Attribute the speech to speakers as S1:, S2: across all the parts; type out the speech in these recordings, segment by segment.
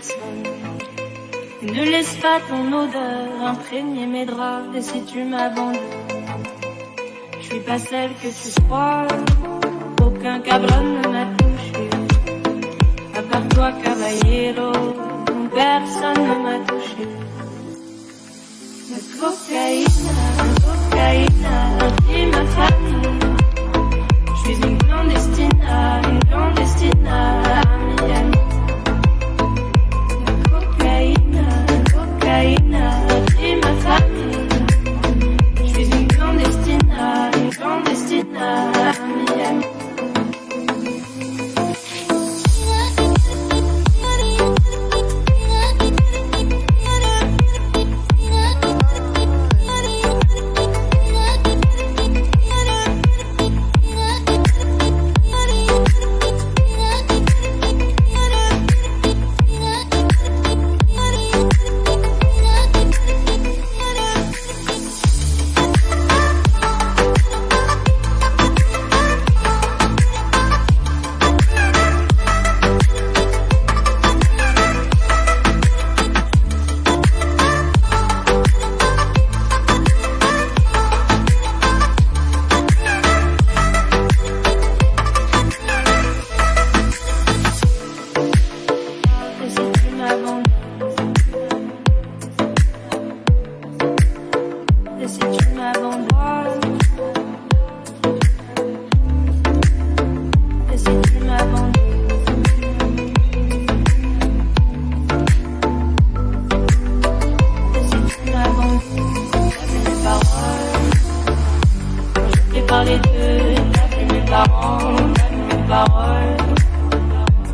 S1: personne. Ne laisse pas ton odeur imprégner mes draps. Et si tu m'abandonnes, je suis pas celle que tu crois. Aucun cabron ne m'a touché, à part toi, caballero. Personne ne m'a touché. La cocaïne, dit ma famille. Je suis une clandestine à Miami. La cocaïne, dit ma famille. Je suis une clandestine à Miami.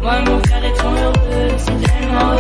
S1: Moi mon frère est trop heureux, c'est tellement